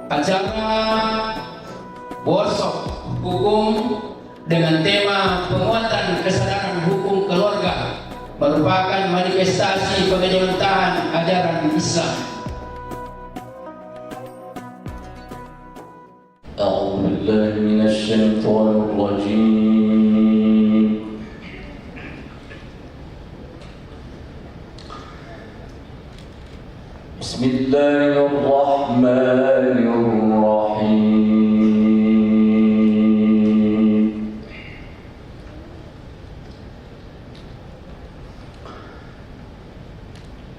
Acara workshop hukum dengan tema penguatan kesadaran hukum keluarga merupakan manifestasi pengejawantahan ajaran Islam. أعوذ بالله من الشيطان الرجيم. بسم الله الرحمن الرحيم.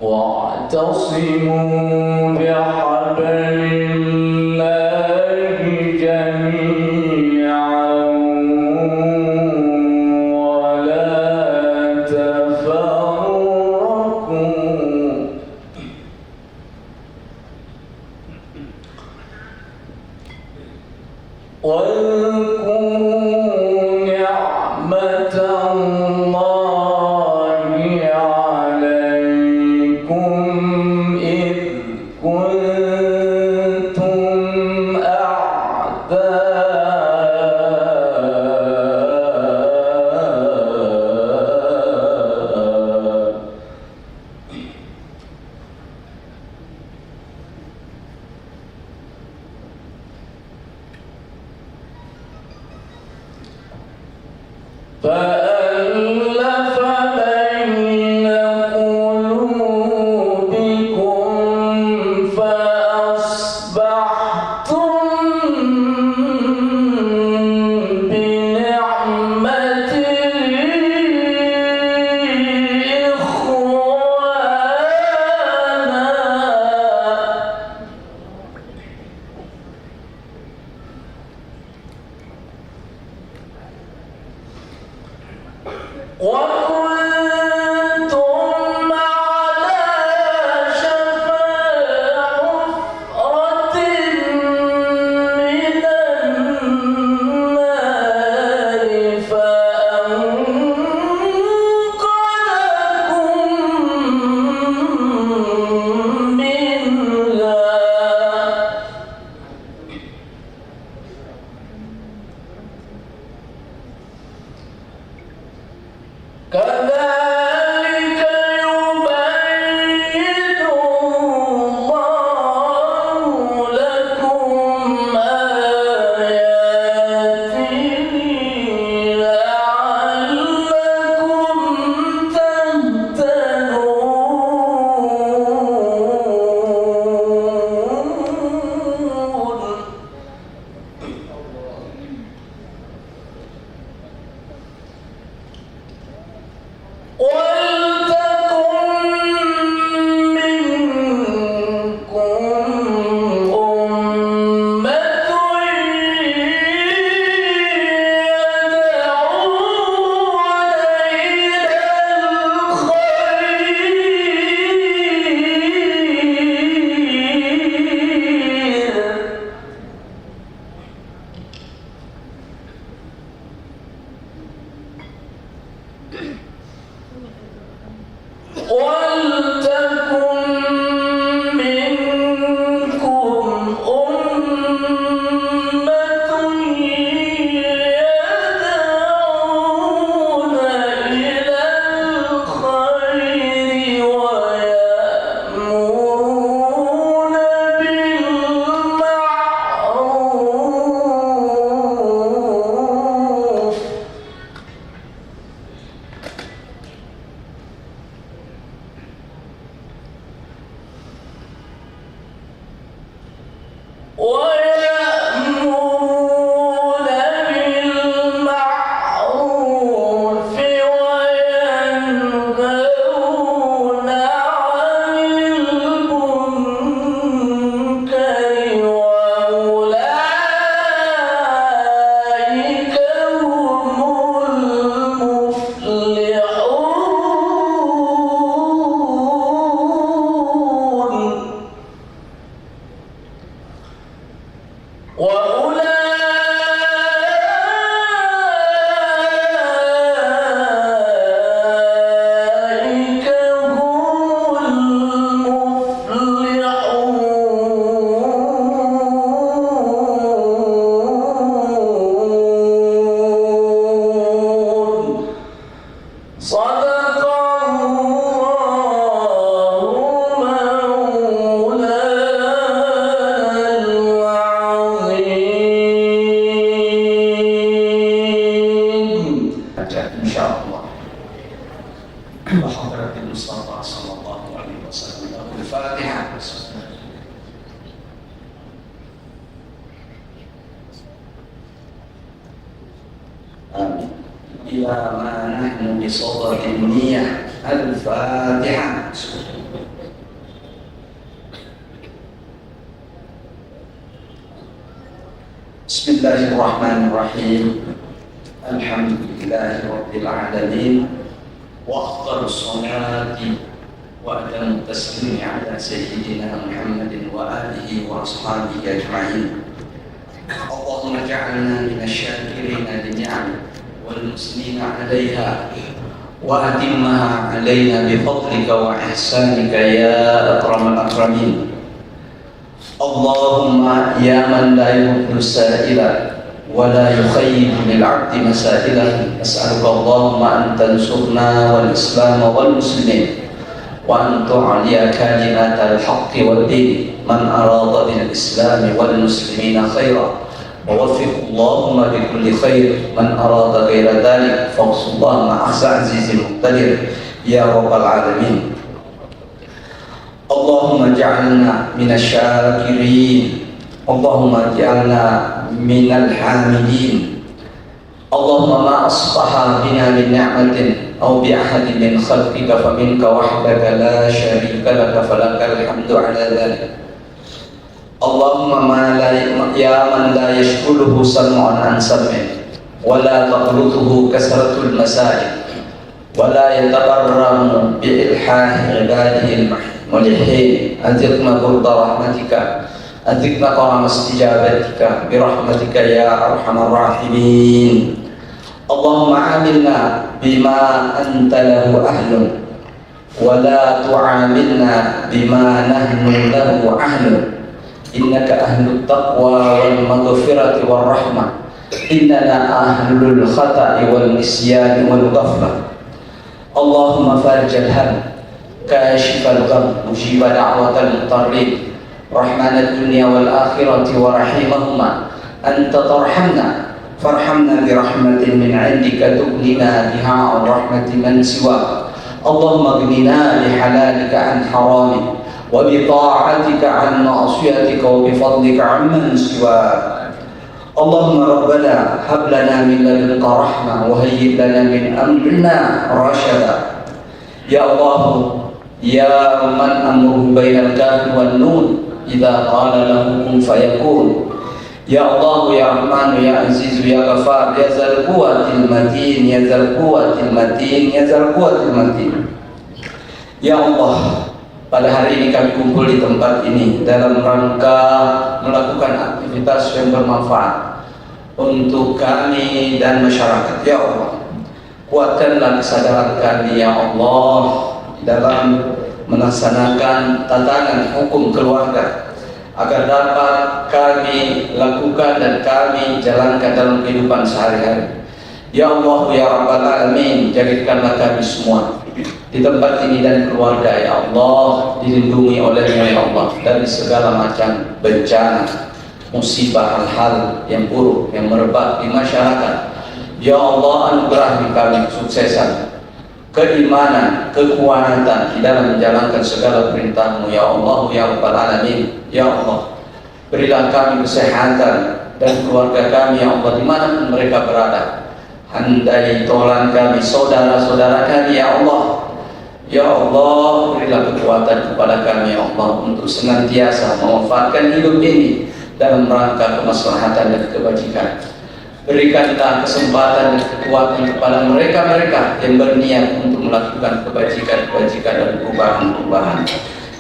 واعتصموا بحبل الله جميعا ولا تفرقوا. واذكروا نعمة الله عليكم إذ كنتم أعداء فألف بين قلوبكم فأصبحتم بنعمته إخوانا وكنتم على شفا حفرة من النار فأنقذكم منها. كذلك يبين الله لكم آياته لعلكم تهتدون. ولتكن منكم أمة يدعون إلى الخير ولتكن منكم أمة يدعون إلى الخير ويأمرون بالمعروف ويأمرون بالمعروف وينهون عن المنكر وأولئك هم المفلحون. وأولئك هم المفلحون. إلى ما نحن بصدد النية. الفاتحة. بسم الله الرحمن الرحيم. الحمد لله رب العالمين، وأفضل الصلاة وأتم التسليم على سيدنا محمد وآله وأصحابه أجمعين. اللهم اجعلنا من الشاكرين للنعم والمسلمين عليها، وأتمها علينا بفضلك وإحسانك يا أكرم الأكرمين. اللهم يا من لا يهد سائلا ولا يخيب للعبد مسائله، أسألك اللهم أن تنصرنا والإسلام والمسلمين، وأن تعلي كلمات الحق والدين. من أراد بالإسلام والمسلمين خيرا ووفق اللهم بكل خير، من أراد غير ذلك فاقصد الله مع عزيز مقتدر يا رب العالمين. اللهم اجعلنا من الشاكرين، اللهم اجعلنا من الحامدين. اللهم ما أصبح بنا من نعمة أو بأحد من خلقك فمنك وحدك لا شريك لك، فلك الحمد على ذلك. اللهم يا من لا يشغله سمع عن سمع، ولا تغلطه كثرة المسائل، ولا يتبرم بإلحاح عباده الملحين. أذقنا برد رحمتك، أذقنا كرم استجابتك برحمتك يا أرحم الراحمين. اللهم عاملنا بما أنت له أهل، ولا تعاملنا بما نحن له أهل. إنك أهل التقوى والمغفرة والرحمة، إننا أهل الخطأ والنسيان والغفلة. اللهم فارج الهم، كاشف الغم، مجيب دعوة المضطرين، رحمن الدنيا والآخرة ورحيمهما. أنت ترحمنا فارحمنا برحمة من عندك تغننا بها عن رحمة من سواك. اللهم اغننا بحلالك عن حرامك، وبطاعتك عن معصيتك، وبفضلك عمن سواك. اللهم ربنا هب لنا من لدنك رحمة، وهيئ لنا من أمرنا رشدا. يا الله يا من أمره بين الكاف والنون إذا قال له كن فيكون. يا الله يا رحمن يا عزيز يا غفار يا ذا القوة المتين يا ذا القوة المتين يا ذا القوة المتين. Ya Allah, pada hari ini kami kumpul di tempat ini dalam rangka melakukan aktivitas yang bermanfaat untuk kami dan masyarakat. Ya Allah, kuatkanlah kesadaran kami ya Allah dalam melaksanakan tatanan hukum keluarga, agar dapat kami lakukan dan kami jalankan dalam kehidupan sehari-hari. Ya Allah ya Rabbal Alamin, jadikanlah kami semua di tempat ini dan keluarga ya Allah dilindungi oleh-Mu ya Allah dari segala macam bencana, musibah, hal-hal yang buruk yang merebak di masyarakat. Ya Allah, anugerahi kami kesuksesan, keimanan, kekuatan di dalam menjalankan segala perintah-Mu ya Allah ya Rabbal Alamin. Ya Allah, berilah kami kesehatan dan keluarga kami ya Allah dimanapun mereka berada. Handai tolan kami, saudara-saudara kami ya Allah. Ya Allah, berilah kekuatan kepada kami ya Allah untuk senantiasa memanfaatkan hidup ini dalam rangka kemaslahatan dan kebajikan. Berikanlah kesempatan dan kekuatan kepada mereka-mereka yang berniat untuk melakukan kebajikan-kebajikan dan perubahan-perubahan.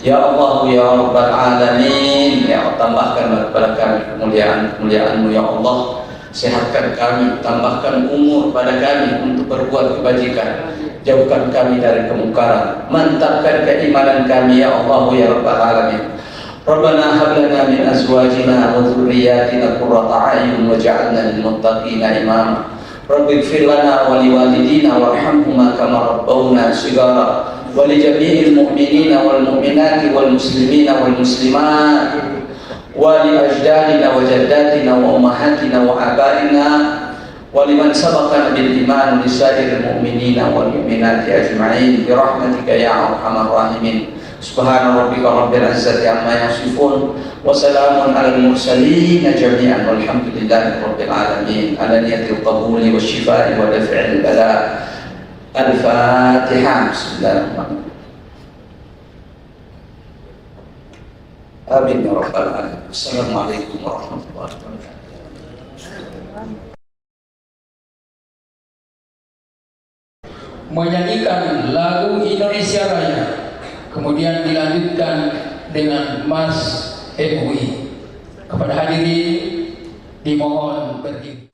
Ya Allah ya Rabbal Alamin, ya Allah, tambahkan kepada kami kemuliaan-kemuliaan-Mu ya Allah. Sehatkan kami, tambahkan umur pada kami untuk berbuat kebajikan. Jauhkan kami dari kemungkaran, mantapkan keimanan kami ya Allah ya Rabbal Alamin. Rabbana hab lana min azwajina wa dhurriyyatina qurrata a'yun waj'alna lil muttaqina imama. Rabbi ighfir lana wa liwalidina warhamhuma kama rabbawna shighara. Wa li jami'il mu'minina wal mu'minati wal muslimina wal muslimat wa li ajdadina wa jaddatina wa ummahatina wa abaina wa liman sabaqana bil iman li sa'iril mu'minina wal mu'minati ajma'in bi rahmatika ya arhamar rahimin. Subhana rabbika rabbil izzati amma yasifun wa salamun alal mursalin jami'an walhamdulillahi rabbil alamin ala niyatil qabuli wasyifai wa daf'il bala. Al-Fatihah. Bismillahirrahmanirrahim. Amin ya rabbal alamin. Assalamualaikum warahmatullahi wabarakatuh. Menyanyikan lagu Indonesia Raya, kemudian dilanjutkan dengan Mas MUI. Kepada hadirin dimohon berdiri.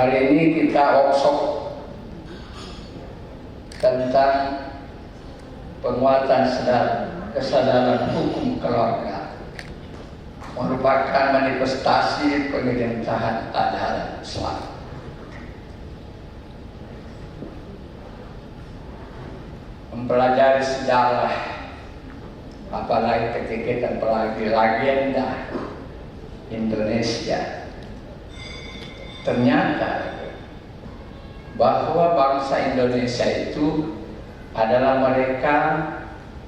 Hari ini kita workshop tentang penguatan saudara. kesadaran hukum keluarga merupakan manifestasi pemerintahan adalah Islam. Mempelajari sejarah, apalagi ketika kita mempelajari legenda Indonesia, ternyata bahwa bangsa Indonesia itu adalah mereka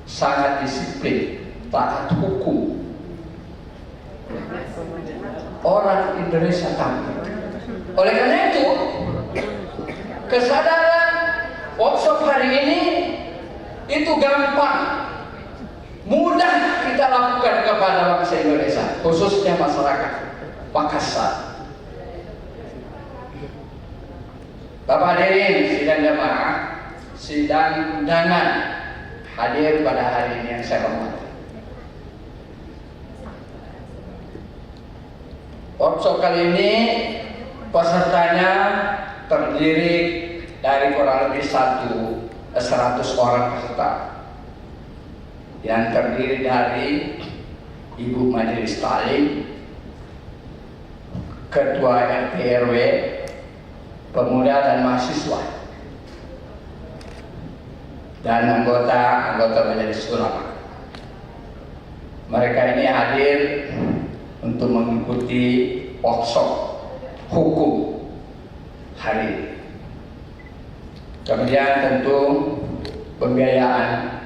sangat disiplin, taat hukum. Orang Indonesia tahu. Oleh karena itu, kesadaran workshop hari ini itu gampang, mudah kita lakukan kepada bangsa Indonesia, khususnya masyarakat Makassar. Bapak hadirin sidang jamaah, sidang undangan hadir pada hari ini yang saya hormati. Workshop kali ini pesertanya terdiri dari kurang lebih 100 orang peserta, yang terdiri dari Ibu Majelis Taklim, Ketua RT RW, pemuda dan mahasiswa, dan anggota Majelis Ulama. Mereka ini hadir untuk mengikuti workshop hukum hari ini. Kemudian tentu pembiayaan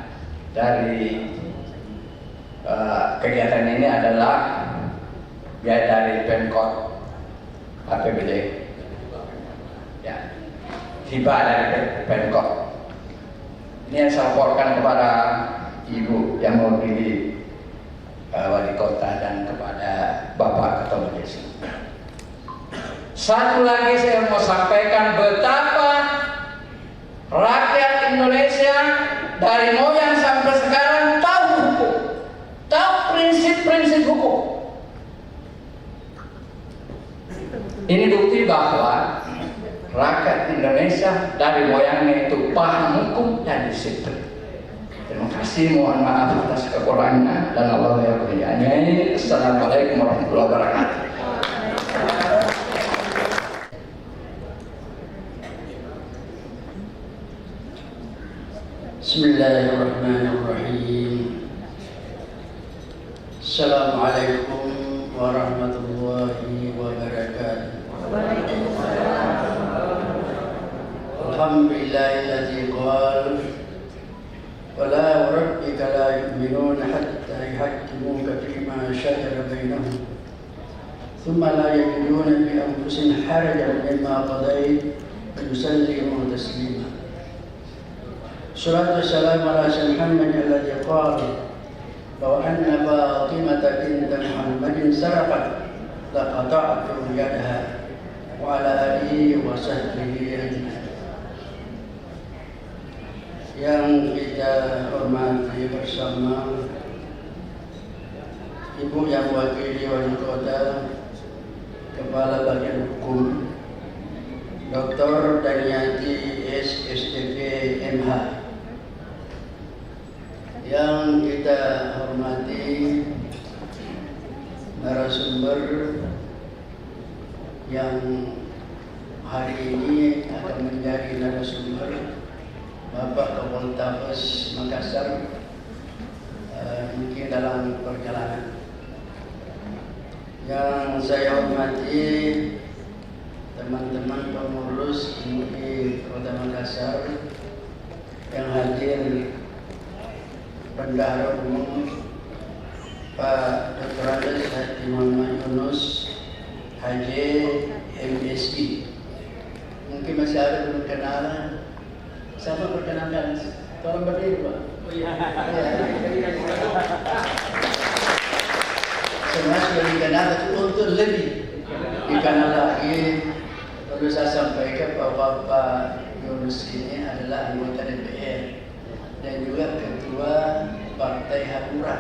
dari kegiatan ini adalah biaya dari Pemkot APBD, ya, hibah dari Pemkot. Ini yang saya laporkan kepada Ibu yang mewakili Wali Kota dan kepada Bapak Ketua Majelis. Satu lagi saya mau sampaikan betapa rakyat Indonesia dari moyang sampai sekarang tahu hukum, tahu prinsip-prinsip hukum. Ini bukti bahwa rakyat Indonesia dari moyangnya itu paham hukum dan disiplin. Terima kasih, mohon maaf atas kekurangannya dan Allah yang berkaitannya. Assalamualaikum warahmatullahi wabarakatuh. Bismillahirrahmanirrahim. Assalamualaikum warahmatullahi wabarakatuh. Alhamdulillahilladzi qala wala rabbika la yu'minuna hatta yuhakkimuka fima shajara bainahum thumma la yajiduna fi anfusihim harajan mimma qadayta wa yusallimu taslima. Salatu wassalamu ala Muhammad alladzi qala law anna Fatimah binta Muhammadin sarqat laqata'tu yadaha wa ala alihi wa sahbihi ajma'in. Yang kita hormati bersama Ibu yang mewakili Wali Kota, Kepala Bagian Hukum, Dr. Daniati SSDP MH. Yang kita hormati narasumber yang hari ini akan menjadi narasumber, Bapak Kapolres Makassar, mungkin dalam perjalanan. Yang saya hormati teman-teman pengurus MUI Kota Makassar yang hadir, Bendahara Umum Pak Dr. Andes Haji Muhammad Yunus HJ MSI. Mungkin masih ada belum kenalan. Siapa perkenalkan? Tolong berdiri, Pak. Oh iya. Semua sudah dikenal, tapi untuk lebih dikenal lagi, perlu saya sampaikan bahwa Pak Yunus ini adalah anggota DPR dan juga Ketua Partai Hanura.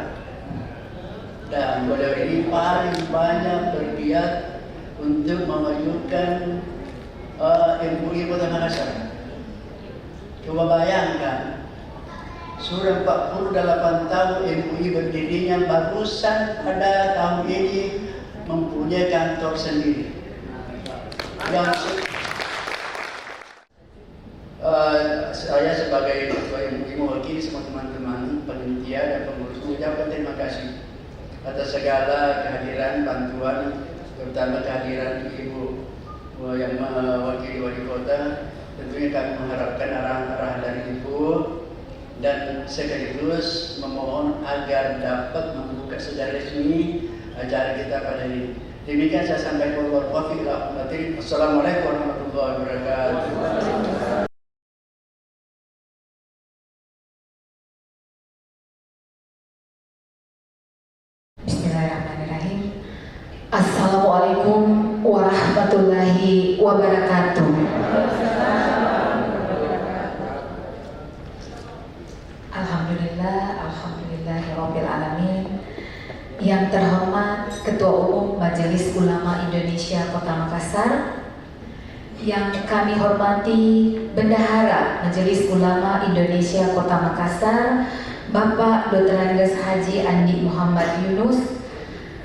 Dan beliau ini paling banyak bergiat untuk memajukan MUI Kota Makassar. Coba bayangkan, Sudah 48 tahun MUI berdirinya, barusan pada tahun ini mempunyai kantor sendiri. Saya sebagai ketua MUI mewakili semua teman-teman panitia dan pengurus mengucapkan terima kasih atas segala kehadiran, bantuan, terutama kehadiran Ibu yang mewakili wali kota. Tentunya kami mengharapkan arahan-arahan dari Ibu dan sekaligus memohon agar dapat membuka secara resmi acara kita pada ini. Demikian saya sampaikan. Wassalamualaikum warahmatullahi wabarakatuh. Bismillahirrahmanirrahim. Assalamualaikum warahmatullahi wabarakatuh. Alhamdulillahirabbil alamin. Yang terhormat Ketua Umum Majelis Ulama Indonesia Kota Makassar, yang kami hormati Bendahara Majelis Ulama Indonesia Kota Makassar, Bapak Dr. Andes Haji Andi Muhammad Yunus.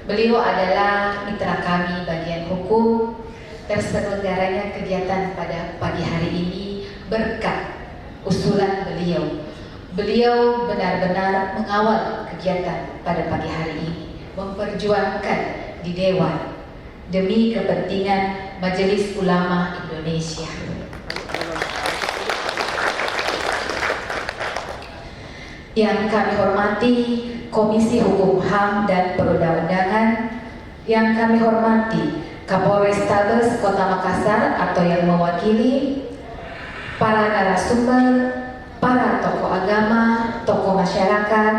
Beliau adalah mitra kami bagian hukum. Terselenggaranya kegiatan pada pagi hari ini berkat usulan beliau. Beliau benar-benar mengawal kegiatan pada pagi hari ini, memperjuangkan di Dewan demi kepentingan Majelis Ulama Indonesia. Yang kami hormati Komisi Hukum HAM dan Perundang-undangan, yang kami hormati Kapolrestabes Kota Makassar atau yang mewakili, para narasumber, para tokoh agama, tokoh masyarakat,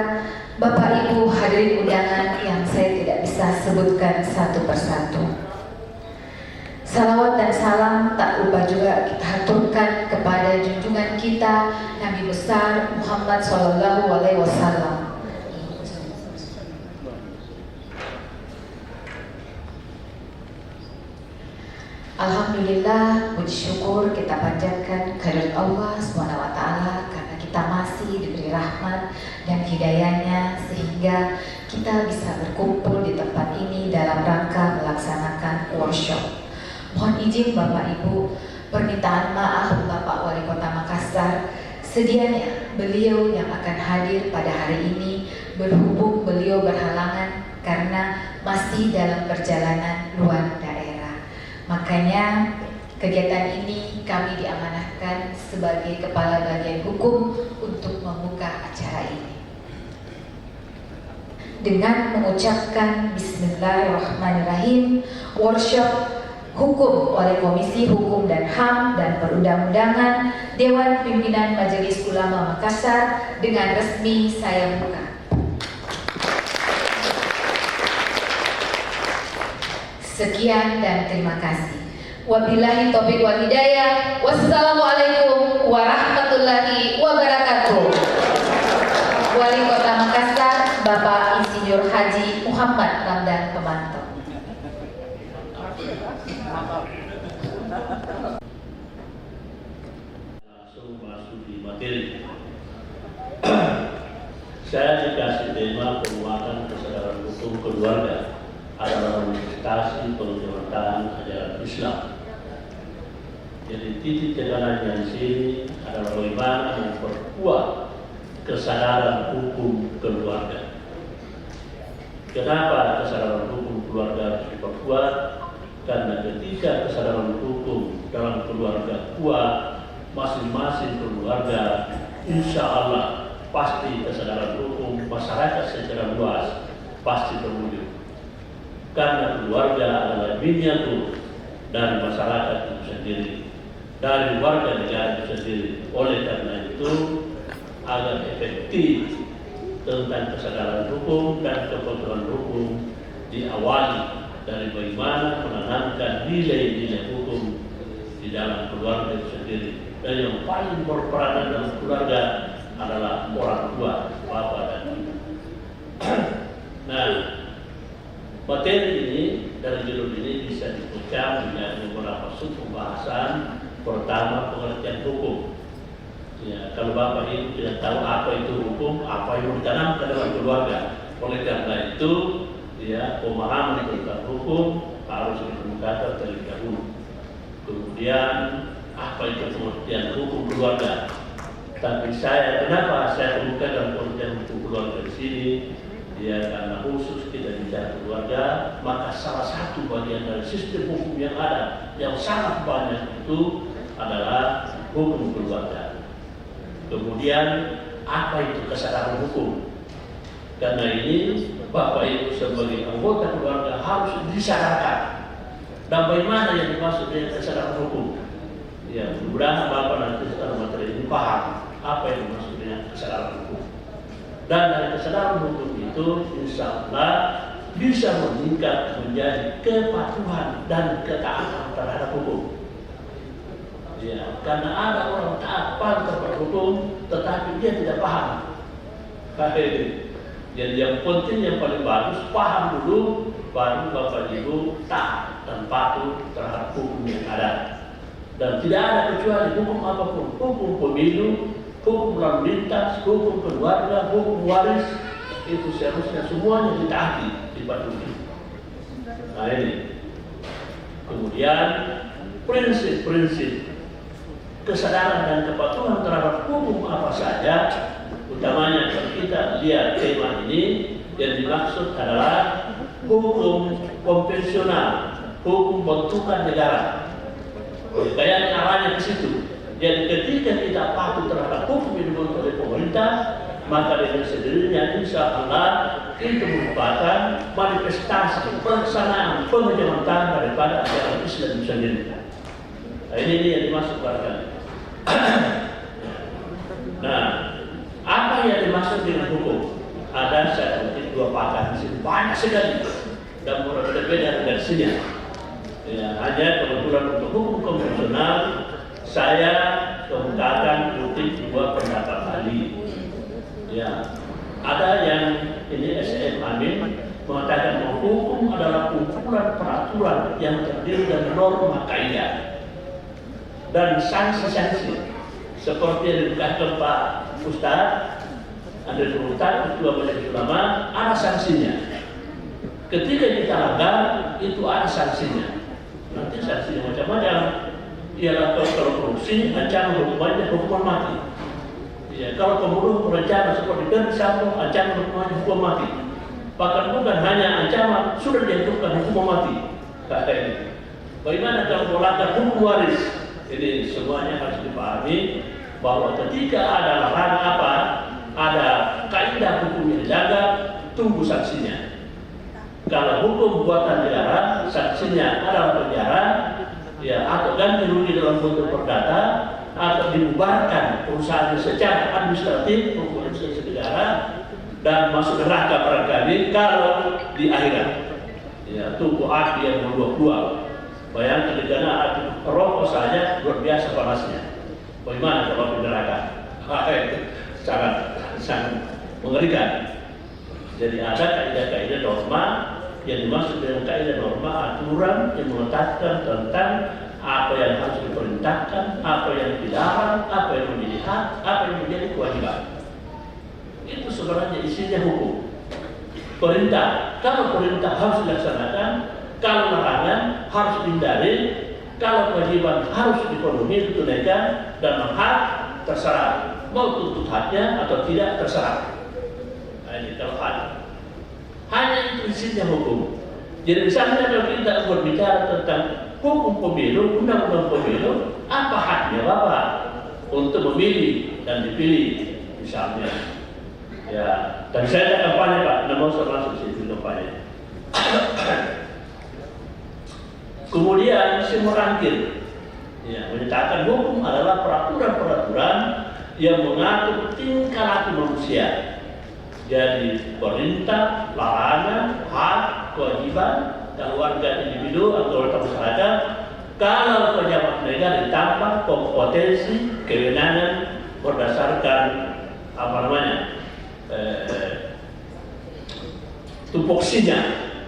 Bapak Ibu hadirin undangan yang saya tidak bisa sebutkan satu persatu. Salawat dan salam tak lupa juga kita haturkan kepada junjungan kita Nabi besar Muhammad SAW. Alhamdulillah, puji syukur kita panjatkan kehadirat Allah SWT karena kita masih diberi rahmat dan hidayahnya sehingga kita bisa berkumpul di tempat ini dalam rangka melaksanakan workshop. Mohon izin Bapak Ibu, permintaan maaf Bapak Wali Kota Makassar, sedianya beliau yang akan hadir pada hari ini berhubung beliau berhalangan karena masih dalam perjalanan luar daerah. Makanya kegiatan ini kami diamanahkan sebagai Kepala Bagian Hukum untuk membuka acara ini. Dengan mengucapkan Bismillahirrahmanirrahim, workshop Hukum oleh Komisi Hukum dan HAM dan Perundang-undangan Dewan Pimpinan Majelis Ulama Makassar dengan resmi saya buka. Sekian dan terima kasih. Wabillahi taufiq wal hidayah. Wassalamualaikum warahmatullahi wabarakatuh. Wali Kota Makassar, Bapak Insinyur Haji Muhammad Ramdan Pemanto. Langsung masuk di materi. Saya dikasih tema penguatan kesadaran hukum keluarga adalah manifestasi penghormatan ajaran Islam. Jadi titik tekanannya di sini adalah bagaimana memperkuat kesadaran hukum keluarga. Kenapa kesadaran hukum keluarga harus diperkuat? Karena ketika kesadaran hukum dalam keluarga kuat, masing-masing keluarga insya Allah pasti kesadaran hukum masyarakat secara luas pasti terwujud. Karena keluarga adalah miniatur dari masyarakat itu sendiri, dari warga negara itu sendiri. Oleh karena itu, agar efektif tentang kesadaran hukum dan kepentingan hukum diawali dari bagaimana menanamkan nilai-nilai hukum di dalam keluarga itu sendiri. Dan yang paling berperan dalam keluarga adalah orang tua, bapak dan ibu. Nah, materi ini dari judul ini bisa dipecah menjadi beberapa sub pembahasan. Pertama, pengertian hukum. Ya, kalau Bapak Ibu tidak tahu apa itu hukum, apa yang mau ditanamkan dalam keluarga. Oleh karena itu, ya, pemahaman tentang hukum harus dikemukakan terlebih dahulu. Kemudian apa itu pengertian hukum keluarga? Tapi kenapa saya kemukakan dalam pengertian hukum keluarga di sini? Ya, karena khusus kita bicara keluarga, maka salah satu bagian dari sistem hukum yang ada yang sangat banyak itu adalah hukum keluarga. Kemudian apa itu kesadaran hukum? Karena ini Bapak Ibu sebagai anggota keluarga harus disadarkan. Dan bagaimana yang dimaksud dengan kesadaran hukum? Ya, mudah-mudahan Bapak nanti setelah materi ini paham apa yang dimaksud dengan kesadaran hukum. Dan dari kesadaran hukum itu insya Allah bisa meningkat menjadi kepatuhan dan ketaatan terhadap hukum. Ya, karena ada orang taat terhadap hukum, tetapi dia tidak paham. Jadi yang penting, yang paling bagus paham dulu, baru Bapak Ibu taat dan patuh terhadap hukum yang ada. Dan tidak ada kecuali hukum apapun, hukum pemilu, hukum lalu lintas, hukum keluarga, hukum waris, itu seharusnya semuanya ditaati, dipatuhi. Nah ini. Kemudian prinsip-prinsip kesadaran dan kepatuhan terhadap hukum apa saja, utamanya kalau kita lihat tema ini, yang dimaksud adalah hukum konvensional, hukum bentukan negara. Kayaknya arahnya ke situ. Jadi ketika kita patuh terhadap hukum yang dibentuk oleh pemerintah, maka dengan sendirinya insya Allah itu merupakan manifestasi pelaksanaan penghormatan daripada ajaran Islam itu sendiri. Nah, ini yang dimaksud barangkali. Nah, apa yang dimaksud dengan hukum? Ada saya kutip dua pakar di sini, banyak sekali dan berbeda-beda redaksinya. Ya, hanya kebetulan untuk hukum konvensional saya kemukakan kutip dua pendapat ahli. Ya, ada yang ini SM Amin mengatakan bahwa hukum adalah kumpulan peraturan yang terdiri dari norma kaidah dan sanksi-sanksi seperti yang dikatakan Pak Ustaz Andri Nurultan, Ketua Majelis Ulama, ada sanksinya. Ketika kita langgar itu ada sanksinya. Nanti sanksinya macam-macam. Ialah kalau korupsi, ancaman hukumannya hukuman mati. Ya, kalau pembunuh berencana seperti Ferdi Sambo, ancaman hukumannya hukuman mati. Bahkan bukan hanya ancaman, sudah dijatuhkan hukuman mati. Bagaimana kalau melanggar hukum waris? Ini semuanya harus dipahami bahwa ketika ada larangan apa, ada kaidah hukum yang dijaga, tunggu sanksinya. Kalau hukum buatan negara, sanksinya adalah penjara, ya, atau ganti rugi dalam bentuk perdata, atau dibubarkan perusahaan secara administratif, hukum administrasi negara, dan masuk neraka barangkali kalau di akhirat. Ya, tunggu api yang meluap-luap. Bayangkan di sana api rokok saja luar biasa panasnya. Bagaimana kalau di neraka? Sangat mengerikan. Jadi ada kaidah-kaidah norma yang dimaksud dengan kaidah norma aturan yang menetapkan tentang apa yang harus diperintahkan, apa yang dilarang, apa yang menjadi hak, apa yang menjadi kewajiban. Itu sebenarnya isinya hukum. Perintah, kalau perintah harus dilaksanakan, kalau larangan harus dihindari, kalau kewajiban harus dipenuhi, ditunaikan, dan hak terserah. Mau tuntut haknya atau tidak terserah. Nah, ini kalau hak. Hanya itu isinya hukum. Jadi misalnya kalau kita berbicara tentang hukum pemilu, undang-undang pemilu, apa haknya Bapak untuk memilih dan dipilih, misalnya. Ya, dan saya ada kampanye Pak, tidak mau saya masuk situ kampanye. Kemudian saya merangkir, ya, menyatakan hukum adalah peraturan-peraturan yang mengatur tingkah laku manusia. Jadi perintah, larangan, hak, kewajiban, kalau warga individu atau warga masyarakat, kalau pejabat negara ditambah kompetensi, kewenangan berdasarkan apa namanya tupoksinya.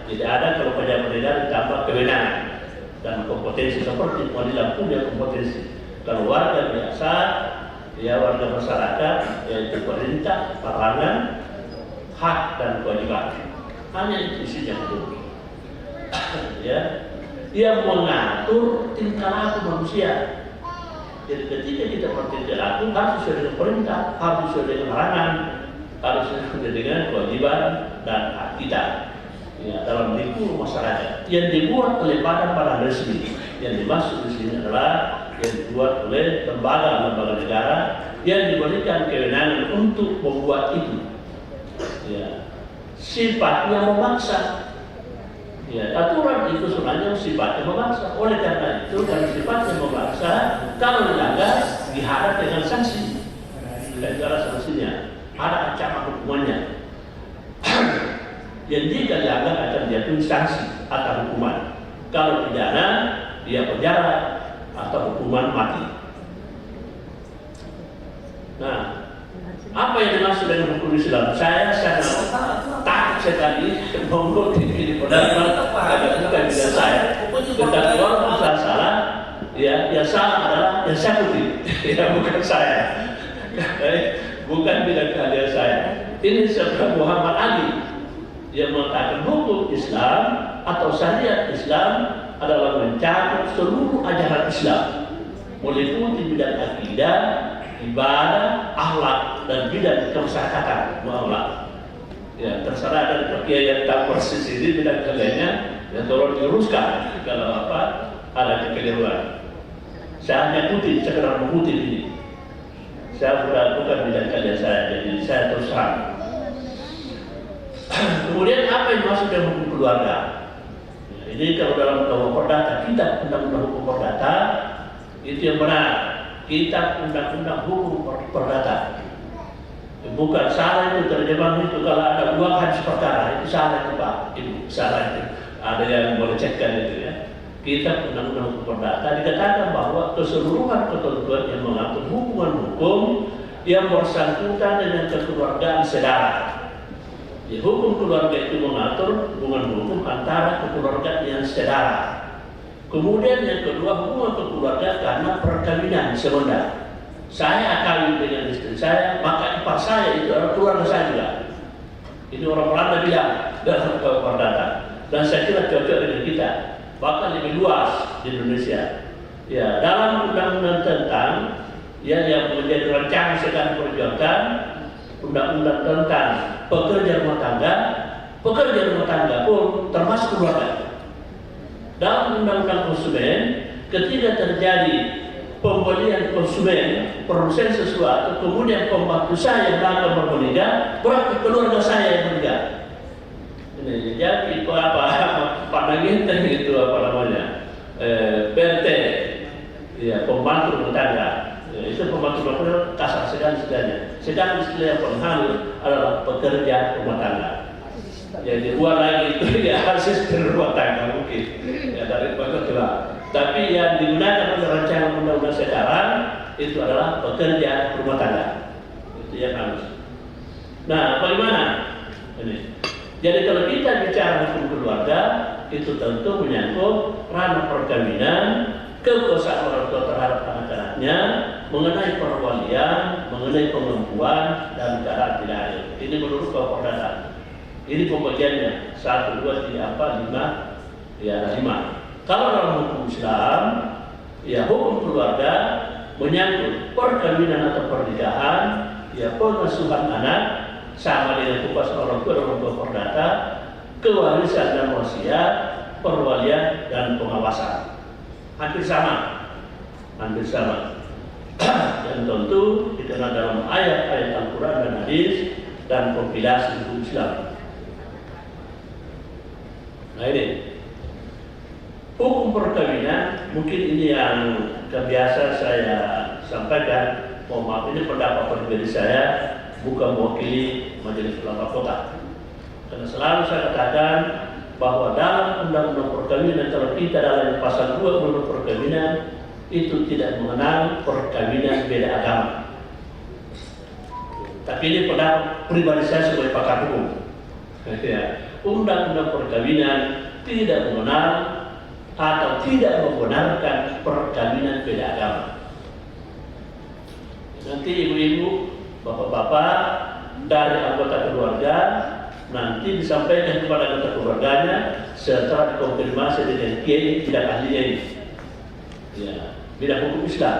Jadi ada kalau pejabat negara ditambah kewenangan dan kompetensi seperti pengadilan punya kompetensi. Kalau warga biasa ya warga masyarakat, yaitu perintah, larangan, hak dan kewajiban. Hanya itu isinya hukum. Ya, dia mengatur tingkah laku manusia. Jadi ketika kita bertingkah laku harus sesuai dengan perintah, harus sesuai dengan larangan, harus sesuai dengan kewajiban dan hak kita. Ya, dalam lingkup masyarakat yang dibuat oleh badan-badan resmi, yang dimaksud di sini adalah yang dibuat oleh lembaga-lembaga negara yang diberikan kewenangan untuk membuat itu. Ya, sifatnya memaksa. Ya, aturan itu sebenarnya sifatnya memaksa. Oleh karena itu, karena sifatnya memaksa, kalau dilanggar dihadap dengan sanksi. Dan cara sanksinya ada ancaman hukumannya. Yang jika dilanggar akan jatuh sanksi atau hukuman. Kalau pidana, dia penjara atau hukuman mati. Nah, apa yang dimaksud dengan hukum Islam? Saya sangat takut sekali mengikuti ini karena bukan bidang saya. Tetapi orang salah, ya, yang salah adalah yang saya ikuti, ya bukan saya. Bukan bidang keahlian saya. Ini seperti Muhammad Ali yang mengatakan hukum Islam atau syariat Islam adalah mencakup seluruh ajaran Islam, meliputi bidang akidah, ibadah, akhlak, dan bidang kemasyarakatan, muamalah. Ya, terserah dari Pak yang tak persis ini bidang keahliannya, yang tolong diluruskan kalau apa ada kekeliruan. Saya hanya putih, sekedar mengutip ini. Saya bukan bidang keahlian saya, jadi saya terus terang. Kemudian apa yang masuk dalam hukum keluarga? Ya, ini kalau dalam KUH Perdata, kitab undang-undang hukum perdata itu yang benar. Kitab undang-undang hukum perdata. Bukan salah itu terjemahan itu kalau ada dua hadis perkara itu salah itu Pak. Itu salah itu. Ada yang boleh cekkan itu ya. Kitab undang-undang hukum perdata dikatakan bahwa keseluruhan ketentuan yang mengatur hubungan hukum yang bersangkutan dengan kekeluargaan saudara. Ya, hukum keluarga itu mengatur hubungan hukum antara kekeluargaan yang saudara. Kemudian yang kedua hubungan kekeluarga karena perkawinan sebentar. Saya kawin dengan istri saya, maka ipar saya itu adalah keluarga saya juga. Ini orang Belanda bilang dalam KUH Perdata. Dan saya kira cocok dengan kita. Bahkan lebih luas di Indonesia. Ya, dalam undang-undang tentang ya, yang menjadi rancangan sekarang diperjuangkan, undang-undang tentang pekerja rumah tangga pun termasuk keluarga. Dalam undang-undang konsumen, ketika terjadi pembelian konsumen, produsen sesuatu, kemudian pembantu saya yang akan meninggal, berarti keluarga saya yang meninggal. Ini jadi itu apa? Pandangin itu apa namanya? PRT, ya pembantu rumah tangga. Ya, itu pembantu rumah tangga kasar sekali istilahnya. Sedang istilah yang paling halus adalah pekerja rumah tangga. Ya di luar lagi itu ya asisten rumah tangga mungkin ya dari pekerja. Tapi yang digunakan oleh rancangan undang-undang sekarang itu adalah pekerja rumah tangga. Itu yang halus. Nah, bagaimana ini? Jadi kalau kita bicara hukum keluarga itu tentu menyangkut ranah perkawinan, kekuasaan orang tua terhadap anak-anaknya, mengenai perwalian, mengenai pengembuan dan keadaan tidak adil. Ini menurut KUH Perdata. Ini pembagiannya 1, 2, 3, 4, 5, ya ada 5. Kalau dalam hukum Islam, ya hukum keluarga menyangkut perkawinan atau pernikahan, ya pengasuhan anak sama dengan kekuasaan orang tua dalam KUH Perdata, kewarisan dan wasiat, perwalian dan pengawasan. Hampir sama. Dan tentu dikenal dalam ayat-ayat Al-Quran dan hadis dan kompilasi hukum Islam. Nah ini hukum perkawinan, mungkin ini yang kebiasa saya sampaikan. Mohon maaf, ini pendapat pribadi saya, bukan mewakili Majelis Ulama Kota. Karena selalu saya katakan bahwa dalam undang-undang perkawinan, kalau kita dalam pasal 2 undang-undang perkawinan itu tidak mengenal perkawinan beda agama. Tapi ini pendapat pribadi saya sebagai pakar hukum. Ya. Undang-undang perkawinan tidak mengenal atau tidak membenarkan perkawinan beda agama. Nanti ibu-ibu, bapak-bapak dari anggota keluarga nanti disampaikan kepada anggota keluarganya setelah dikonfirmasi dengan kiai tidak ahlinya ini. Ya, bidang hukum Islam.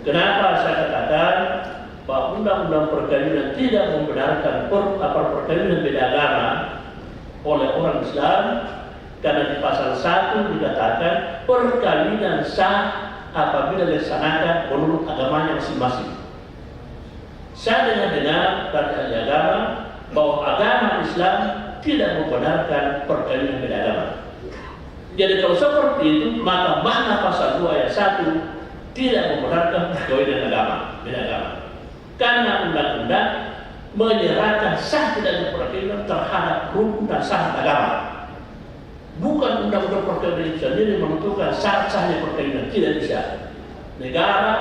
Kenapa saya katakan bahwa undang-undang perkawinan tidak membenarkan perkawinan beda agama oleh orang Islam, karena di pasal 1 dikatakan perkawinan sah apabila dilaksanakan menurut agamanya masing-masing. Saya dengar dari ahli agama bahwa agama Islam tidak membenarkan perkawinan beda agama. Jadi kalau seperti itu, maka makna pasal 2 ayat 1 tidak membenarkan perkawinan beda agama. Karena undang-undang menyerahkan sah tidaknya perkawinan terhadap rukun dan syarat agama. Bukan undang-undang perkawinan sendiri menentukan sah-sahnya perkawinan, tidak bisa. Negara,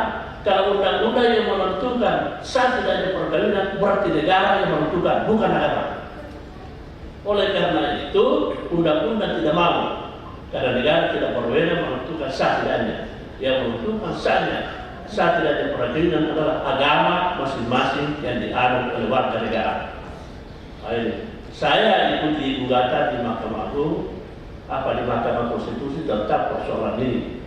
kalau undang-undang yang menentukan sah tidaknya perkawinan, berarti negara yang menentukan, bukan agama. Oleh karena itu, undang-undang tidak mau, karena negara tidak berwenang menentukan sah tidaknya. Yang menentukan sah tidaknya perkawinan adalah agama masing-masing yang dianut oleh warga negara. Saya ikuti gugatan di Mahkamah Agung, di Mahkamah Konstitusi tentang persoalan ini,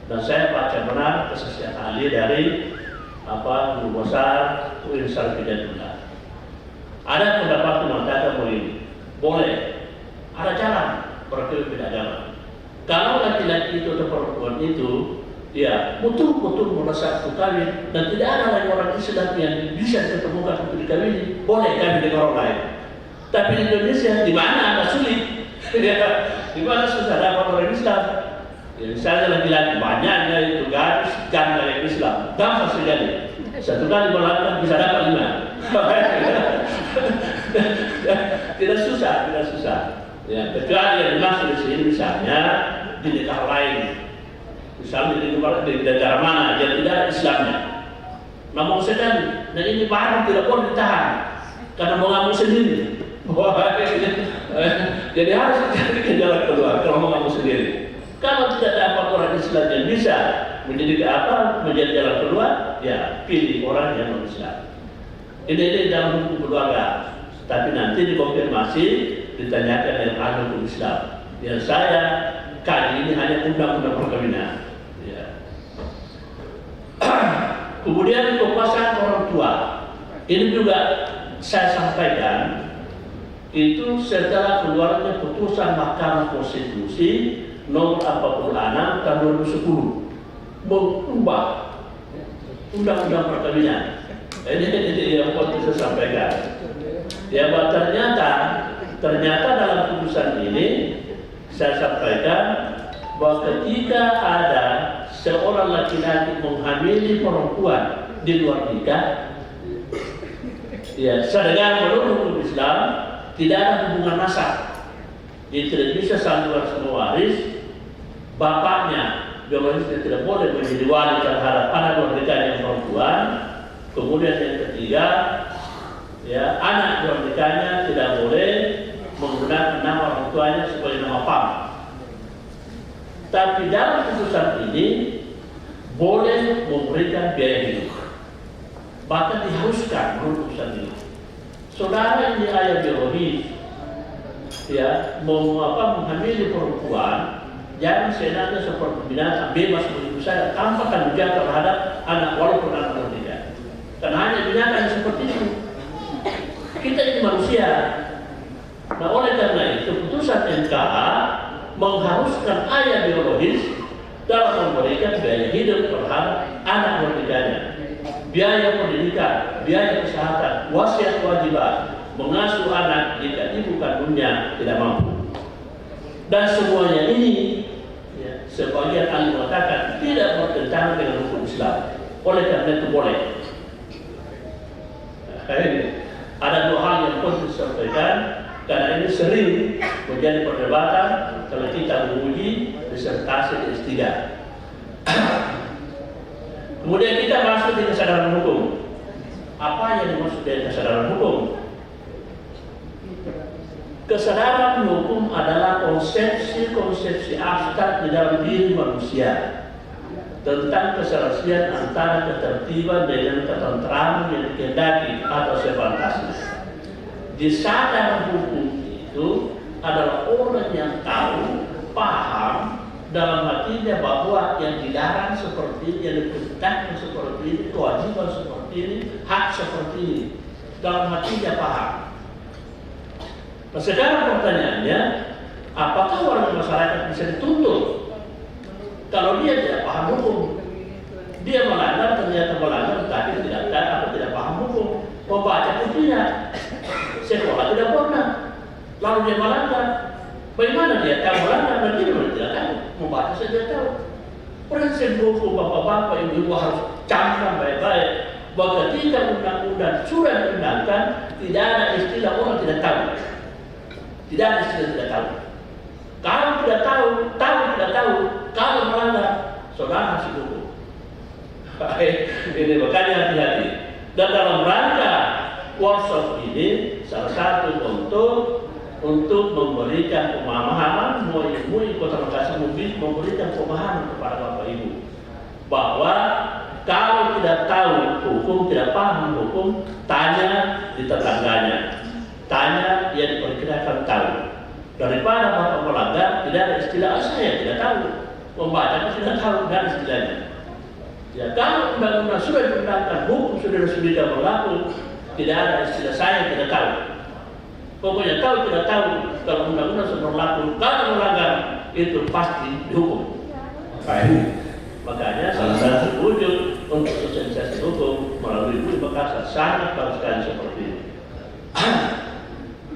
dan saya baca benar kesaksian ahli dari Guru Besar UIN Syarif Hidayatullah. Ada pendapat yang mengatakan begini, boleh, ada jalan perkawinan beda agama. Kalau laki-laki itu atau perempuan itu ya betul-betul merasa kawin dan tidak ada lagi orang Islam yang bisa ditemukan untuk dikawini, boleh kawin dengan orang lain. Tapi di Indonesia di mana agak sulit. Di mana susah dapat orang Islam? Ya, misalnya laki-laki banyaknya itu gadis janda yang Islam, gampang sekali. Satu kali melakukan bisa dapat 5. Tidak susah. Ya, kecuali yang dimaksud di sini misalnya di negara lain, misalnya di negara mana yang tidak ada Islamnya. Namun sekali, dan ini barang tidak boleh ditahan karena mengamuk sendiri. Jadi harus dicari jalan keluar kalau mau kamu sendiri. Kalau tidak dapat orang Islam yang bisa menjadi jalan keluar, ya pilih orang yang non Islam. Ini dalam hukum keluarga. Tapi nanti dikonfirmasi, ditanyakan yang ahli hukum Islam. Yang saya kali ini hanya undang-undang perkawinan. Ya. Kemudian kekuasaan orang tua. Ini juga saya sampaikan. Itu setelah keluarnya putusan Mahkamah Konstitusi nomor 46 tahun 2010 mengubah undang-undang perkawinan. Ini yang perlu saya sampaikan. Ya, ternyata dalam putusan ini saya sampaikan bahwa ketika ada seorang laki-laki menghamili perempuan di luar nikah, ya, sedangkan menurut hukum Islam tidak ada hubungan nasab, dia tidak bisa saling waris, bapaknya biologisnya tidak boleh menjadi wali terhadap anak luar nikah yang perempuan. Kemudian yang ketiga, ya, anak luar nikahnya tidak boleh menggunakan nama orang tuanya sebagai nama pam. Tapi dalam putusan ini boleh memberikan biaya hidup, bahkan diharuskan menurut putusan ini. Saudara yang ayah biologis, ya, menghamili perempuan, jangan seenaknya seperti binatang bebas begitu saja tanpa tanggung jawab terhadap anak walaupun anak luar nikah. Karena hanya binatang seperti itu. Kita ini manusia. Nah, oleh karena itu putusan MK mengharuskan ayah biologis dalam memberikan biaya hidup terhadap anak luar nikahnya, biaya pendidikan, biaya kesehatan, wasiat kewajiban, mengasuh anak jika ibu kandungnya tidak mampu. Dan semuanya ini, ya, sebagian ahli mengatakan tidak bertentangan dengan hukum Islam. Oleh karena itu boleh. Ada dua hal yang perlu disampaikan karena ini sering menjadi perdebatan kalau kita menguji disertasi S3. Kemudian kita masuk di kesadaran hukum. Apa yang dimaksud dengan kesadaran hukum? Kesadaran hukum adalah konsepsi abstrak di dalam diri manusia tentang keselesaian antara ketertiban dengan ketentraman yang dikehendaki atau sepantasnya. Di sadar hukum itu adalah orang yang tahu, paham dalam hatinya bahwa yang dilarang seperti ini, yang diperintahkan seperti ini, kewajiban seperti ini, hak seperti ini. Dalam hatinya paham. Nah, sekarang pertanyaannya, apakah warga masyarakat bisa dituntut kalau dia tidak paham hukum? Dia melanggar, ternyata melanggar, tapi tidak tahu atau tidak paham hukum. Membaca pun tidak, sekolah tidak pernah, lalu dia melanggar. Bagaimana dia tahu melanggar? Dan dia tidak tahu, membaca saja tahu. Prinsip hukum bapak-bapak, ibu-ibu harus camkan baik-baik bahwa ketika undang-undang sudah diundangkan, tidak ada istilah orang tidak tahu. Tidak ada istilah tidak tahu. Kalau tidak tahu, tidak tahu. Kalau melanggar, saudara harus dihukum. Ini makanya hati-hati. Dan dalam rangka workshop ini, salah satu untuk memberikan pemahaman, MUI Kota Makassar memberikan pemahaman kepada Bapak Ibu bahwa kalau tidak tahu hukum, tidak paham hukum, tanya di tetangganya, tanya yang diperkirakan tahu. Daripada Bapak melanggar, tidak ada istilah saya tidak tahu, membaca tidak tahu, dan istilahnya. Ya, kalau undang-undang sudah diundangkan, hukum sudah berlaku, tidak ada istilah saya tidak tahu. Pokoknya tahu tidak tahu, kalau undang-undang sudah berlaku, kalau melanggar itu pasti dihukum. Makanya salah satu wujud untuk sosialisasi hukum melalui MUI Makassar sangat bagus sekali seperti ini.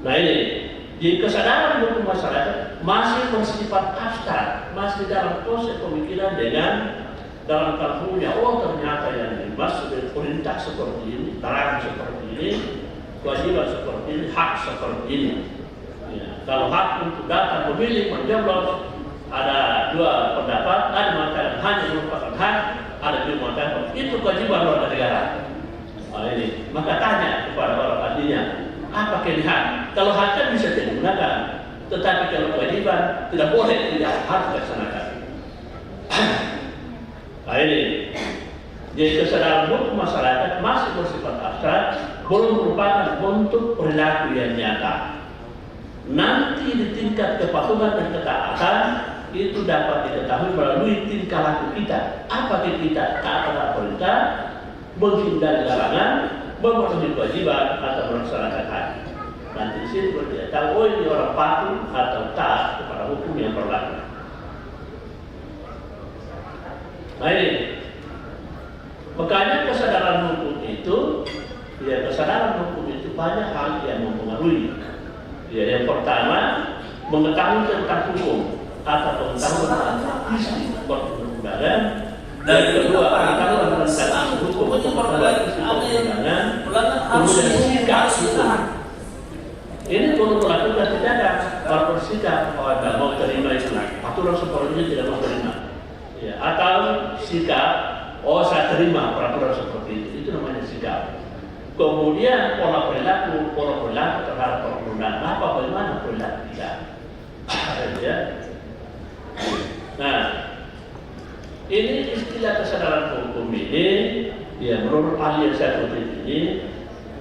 Nah ini, di kesadaran hukum masyarakat masih bersifat abstrak, masih dalam proses pemikiran dengan dalam kalkulnya, oh ternyata yang dimaksud dari perintah seperti ini, larangan seperti ini, kewajiban seperti ini, hak seperti ini. Ya, kalau hak untuk datang pemilih mencoblos, ada dua pendapat, ada mengatakan hanya merupakan hak, ada juga mengatakan itu kewajiban warga negara. Nah, ini, maka tanya kepada orang ahlinya, apa hak? Kalau hak kan bisa digunakan, tetapi kalau kewajiban tidak boleh, tidak harus dilaksanakan. Nah ini, jadi kesadaran hukum masyarakat masih bersifat abstrak, belum merupakan bentuk perilaku yang nyata. Nanti di tingkat kepatuhan dan ketaatan itu dapat diketahui melalui tingkah laku kita. Apakah kita taat terhadap perintah, menghindari larangan, memenuhi kewajiban atau melaksanakan hak. Nanti di sini kita tahu, oh ini orang patuh atau taat kepada hukum yang berlaku. Nah ini, makanya kesadaran hukum itu, ya kesadaran hukum itu banyak hal yang mempengaruhi. Ya, yang pertama, mengetahui tentang hukum atau pengetahuan tentang isi perundang-undangan. Dan kedua, pengetahuan tentang isi hukum perundang-undangan. Kemudian sikap hukum. Ini perlu melakukan tindakan kalau bersikap, oh tidak mau terima itu, aturan seperti ini tidak mau terima. Ya, atau sikap, oh saya terima peraturan seperti itu namanya sikap. Kemudian pola perilaku terhadap perundang-undangan, apa bagaimana perilaku kita. Ya. Nah, ini istilah kesadaran hukum ini, ya menurut ahli yang saya kutip ini,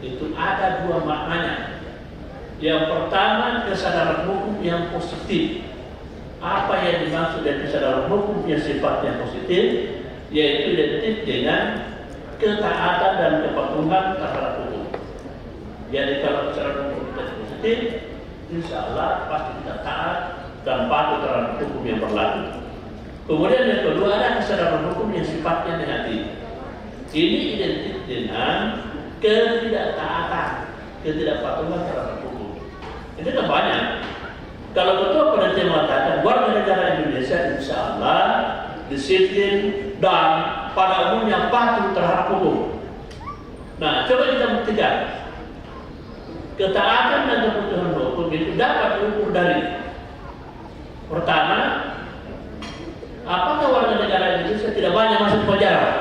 itu ada dua maknanya. Yang pertama, kesadaran hukum yang positif. Apa yang dimaksud dari kesadaran hukum yang sifatnya positif, yaitu identik dengan ketaatan dan kepatuhan terhadap hukum. Jadi kalau kesadaran hukum kita positif, insya Allah pasti kita taat dan patuh terhadap hukum yang berlaku. Kemudian yang kedua ada kesadaran hukum yang sifatnya negatif. Ini identik dengan ketidaktaatan, ketidakpatuhan terhadap hukum. Itu kan banyak. Kalau ketua panitia mengatakan warga negara Indonesia insya Allah disiplin dan pada umumnya patuh terhadap hukum. Nah, coba kita buktikan ketaatan dan kepatuhan hukum itu dapat diukur dari pertama, apakah warga negara Indonesia tidak banyak masuk penjara?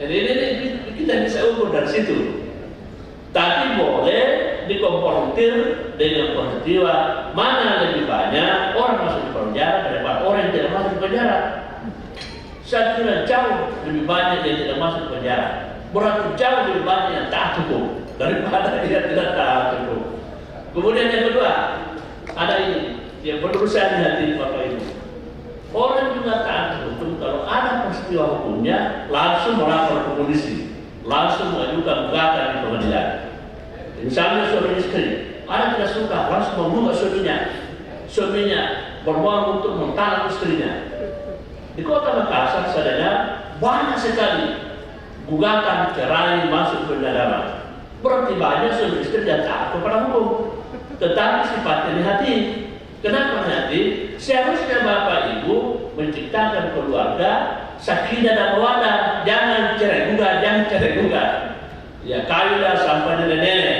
Jadi ini kita bisa ukur dari situ. Tapi boleh dikonfrontir dengan peristiwa mana lebih banyak orang masuk di penjara daripada orang yang tidak masuk di penjara. Saya kira jauh lebih banyak yang tidak masuk di penjara. Berarti jauh lebih banyak yang taat hukum daripada yang tidak taat hukum. Kemudian yang kedua, ada ini yang perlu saya hati Bapak Ibu. Orang juga taat hukum kalau ada peristiwa hukumnya langsung melapor ke polisi, langsung mengajukan gugatan di pengadilan. Misalnya suami istri, ada tidak suka langsung membunuh suaminya bermohon untuk mentalak istrinya. Di kota Makassar sadanya banyak sekali gugatan cerai masuk pengadilan. Berarti banyak suami istri dan taat kepada hukum, tetapi sifatnya di hati. Kenapa hati? Seharusnya Bapak Ibu menciptakan keluarga sakinah dan mawaddah, jangan cerai gugat. Ya kawinlah sampai nenek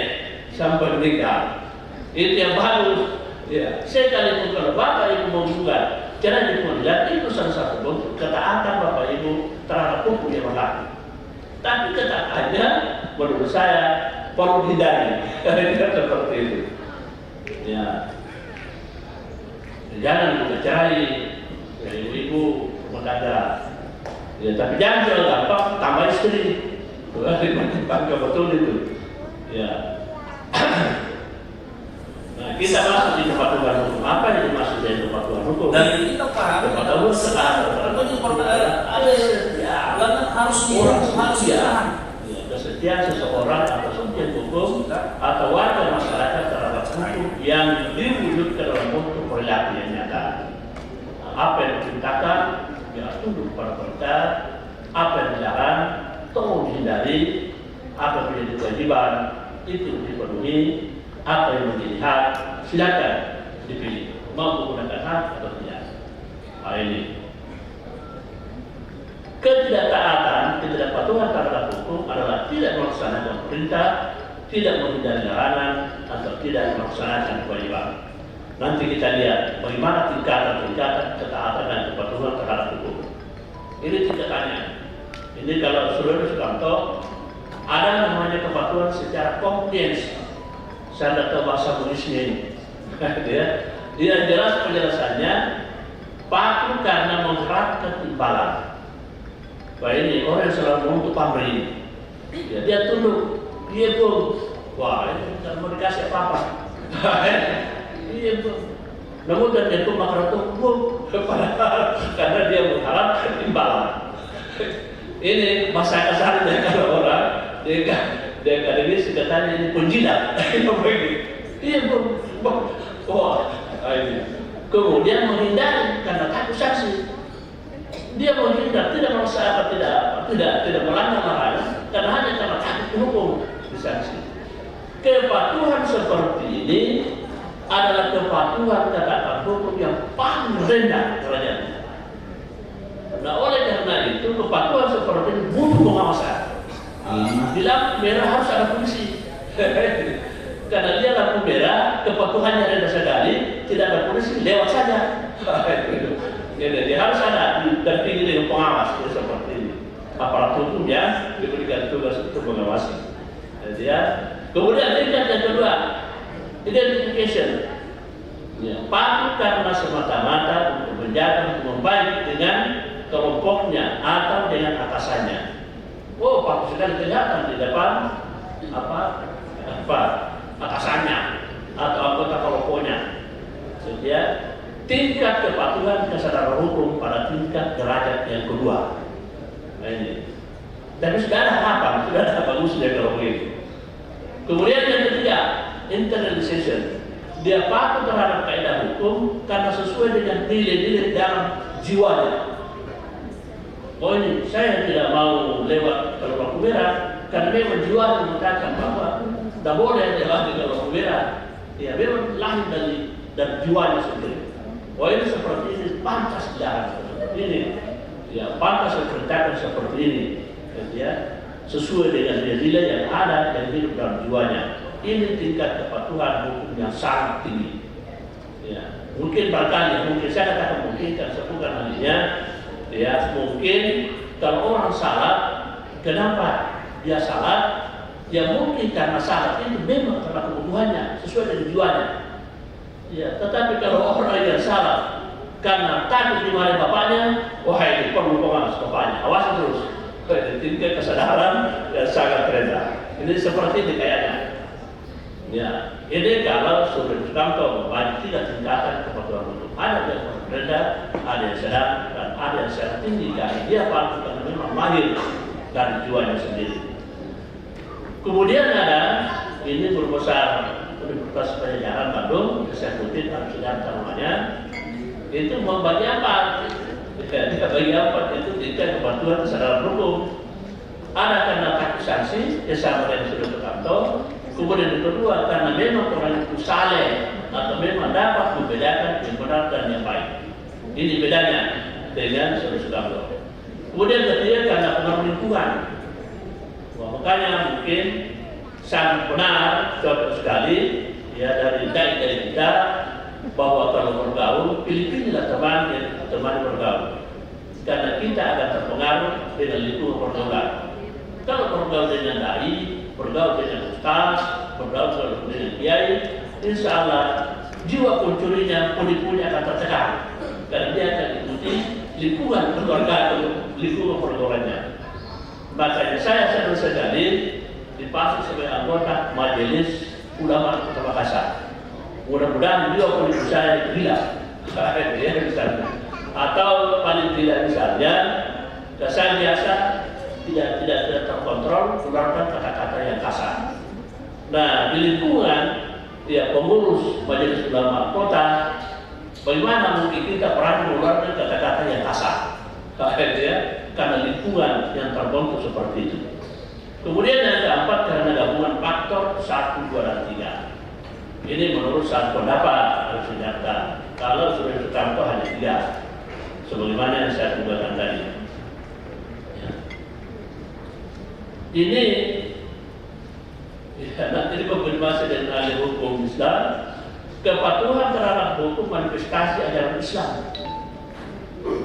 sampai menikah. Itu yang bagus. Ya, sekalipun kalau Bapak Ibu mau gugat cerai di pengadilan, itu salah satu bentuk ketaatan Bapak Ibu terhadap hukum yang berlaku. Tapi ketaatannya menurut saya perlu dihindari. Seperti itu. Ya. Jangan kita cerai dari ibu-ibu rumah tangga. Ya, tapi jangan jual gampang tambah istri. Bangga betul itu. Ya. Nah, kita masuk di kepatuhan hukum. Apa yang dimaksud dari kepatuhan hukum? Dari kita paham. Kepatuhan hukum sekarang. Ada harus ditahan. Kesetiaan seseorang atau subjek hukum atau warga masyarakat terhadap hukum yang diwujudkan dalam bentuk perilaku yang nyata. Apa yang diperintahkan ya tunduk pada perintah, apa yang dilarang tolong dihindari, apa yang menjadi kewajiban itu dipenuhi, apa yang menjadi hak silakan dipilih mau menggunakan hak atau tidak. Nah, ini ketidaktaatan, ketidakpatuhan terhadap hukum adalah tidak melaksanakan perintah, tidak menghindari larangan, atau tidak melaksanakan kewajiban. Nanti kita lihat bagaimana tingkatan ketaatan dan kepatuhan terhadap hukum. Ini tingkatannya. Ini kalau Saudara Sukamto ada namanya kepatuhan secara komprehensif. Saya tidak tahu bahasa Indonesia ini. Dia jelas penjelasannya patuh karena mengharapkan imbalan. Wah ini orang yang selalu menuntut pamrih ini. Ya, dia tunduk, dia pun, wah ini tidak mau dikasih apa-apa. Iya pun. Namun dan dia pun makanan tubuh, karena dia mengharapkan imbalan. Ini masa kasarnya kalau orang dia akademis katanya ini penjilat. Iya pun, wah ini. Kemudian menghindari karena takut sanksi. Dia menghindar, tidak memaksa tidak melanggar larangan karena hanya karena takut hukum disanksi. Kepatuhan seperti ini adalah kepatuhan terhadap hukum yang paling rendah derajatnya. Nah oleh karena itu kepatuhan seperti ini butuh pengawasan. Di lampu merah harus ada polisi. Karena dia lampu merah, kepatuhannya rendah sekali, tidak ada polisi, lewat saja. Jadi harus ada didampingi dengan pengawas seperti ini. Aparat hukum ya diberikan tugas untuk mengawasi. Jadi ya. Kemudian tingkat yang kedua, identification. Ya, patuh karena semata-mata untuk menjaga hubungan baik dengan kelompoknya atau dengan atasannya. Oh, patuh sekali kelihatan di depan atasannya atau anggota kelompoknya. Jadi ya. Tingkat kepatuhan kesadaran hukum pada tingkat derajat yang kedua. Nah ini. Tapi sudah ada harapan, sudah ada bagusnya kalau begitu. Kemudian yang ketiga, internalization. Dia patuh terhadap kaidah hukum karena sesuai dengan nilai-nilai dalam jiwanya. Oh ini, saya tidak mau lewat kalau lampu merah karena memang jiwa mengatakan bahwa tidak boleh lewat kalau lampu merah. Ya memang lahir dari jiwanya sendiri. Oh ini seperti ini, pantas jalan seperti ini. Ya, pantas diperintahkan seperti ini. Ya, sesuai dengan nilai yang ada dan hidup dalam jiwanya. Ini tingkat kepatuhan hukum yang sangat tinggi. Ya, mungkin barangkali, saya katakan mungkin karena saya bukan ahlinya. Ya, mungkin kalau orang salah, kenapa dia salah? Ya mungkin karena salah itu memang karena kebutuhannya sesuai dengan tujuannya. Ya, tetapi kalau orang yang salah karena takut dimarahi bapaknya, wah itu perlu pengawas bapaknya, awas terus. Tingkat kesadaran yang sangat rendah. Ini seperti ini kayaknya. Ya, ini kalau Saudara Sukamto membagi tiga tingkatan kepatuhan hukum. Ada yang rendah, ada yang sedang, dan ada yang sangat tinggi karena dia patuh karena memang mahir dari jiwanya sendiri. Kemudian ada ini berbesar Universitas Pajajaran Bandung, saya kutip Arsidan namanya, itu membagi apa? Dia bagi apa? Itu tingkat kepatuhan kesadaran hukum. Ada karena kaki sanksi, sama dengan Saudara Sukamto. Kemudian yang kedua karena memang orang itu saleh atau memang dapat membedakan yang benar dan yang baik. Ini bedanya dengan Saudara Sukamto. Kemudian ketiga karena pengaruh lingkungan. Wah, makanya mungkin sangat benar contoh sekali ya dari kita bahwa kalau bergaul pilih-pilihlah teman bergaul karena kita akan terpengaruh dengan lingkungan pergaulan. Kalau bergaul dengan dai, bergaul dengan ustaz, bergaul dengan kiai, insya Allah jiwa pencurinya, penipunya akan tertekan karena dia akan ikuti lingkungan keluarga atau lingkungan pergaulannya. Makanya saya selalu sekali dipasang sebagai anggota Majelis Ulama Kota Makassar. Mudah-mudahan dia penipu saya gila, atau paling tidak misalnya saya biasa tidak terkontrol keluarkan kata-kata yang kasar. Nah, di lingkungan ya pengurus Majelis Ulama Kota, bagaimana mungkin kita berani mengeluarkan kata-kata yang kasar? Karena lingkungan yang terbentuk seperti itu. Kemudian yang keempat karena gabungan faktor 1, 2, dan 3. Ini menurut satu pendapat harus dinyatakan. Kalau Saudara Sukamto hanya 3, sebagaimana yang saya tugaskan tadi. Ya. Ini nanti dikonfirmasi dengan ahli hukum Islam, kepatuhan terhadap hukum manifestasi ajaran Islam.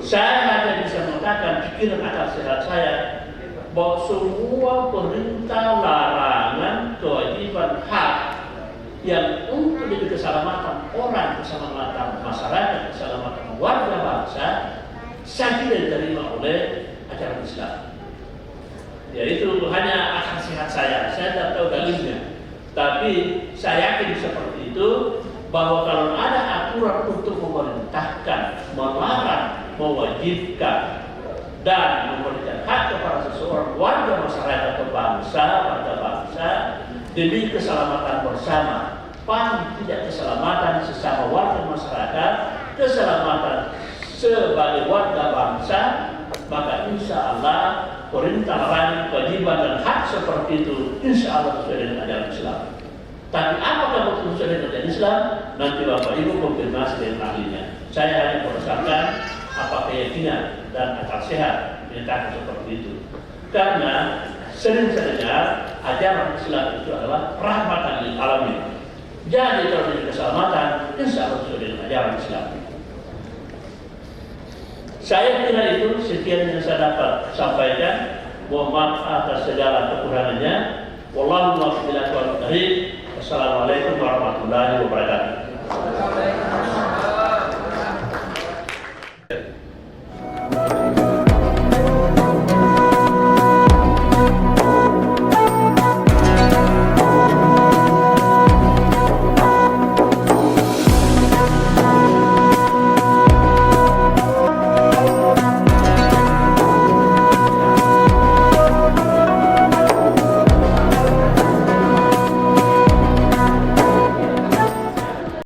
Saya hanya bisa mengatakan pikiran akal sehat saya bahwa semua perintah, larangan, kewajiban, hak yang untuk demi keselamatan orang, keselamatan masyarakat, keselamatan warga bangsa, saya tidak diterima oleh ajaran Islam. Yaitu hanya akal sehat saya tidak tahu dalilnya. Tapi saya yakin seperti itu bahwa kalau ada aturan untuk memerintahkan, melarang, mewajibkan dan memberikan hak kepada seseorang warga masyarakat atau warga bangsa demi keselamatan bersama, paling tidak keselamatan sesama warga masyarakat, keselamatan sebagai warga bangsa, maka insya Allah perintah, larangan, kewajiban dan hak seperti itu insya Allah sesuai dengan ajaran Islam. Tapi apakah betul sesuai dengan ajaran Islam? Nanti Bapak Ibu konfirmasi dengan ahlinya. Saya hanya berdasarkan apa keyakinan dan akal sehat menyatakan seperti itu. Karena sering saya dengar ajaran Islam itu adalah rahmatan lil alamin. Jadi kalau dari keselamatan, insya Allah sesuai dengan ajaran Islam. Saya kira itu sekian yang saya dapat sampaikan. Mohon maaf atas segala kekurangannya. Wallahu a'lam bishawab. Wassalamualaikum warahmatullahi wabarakatuh.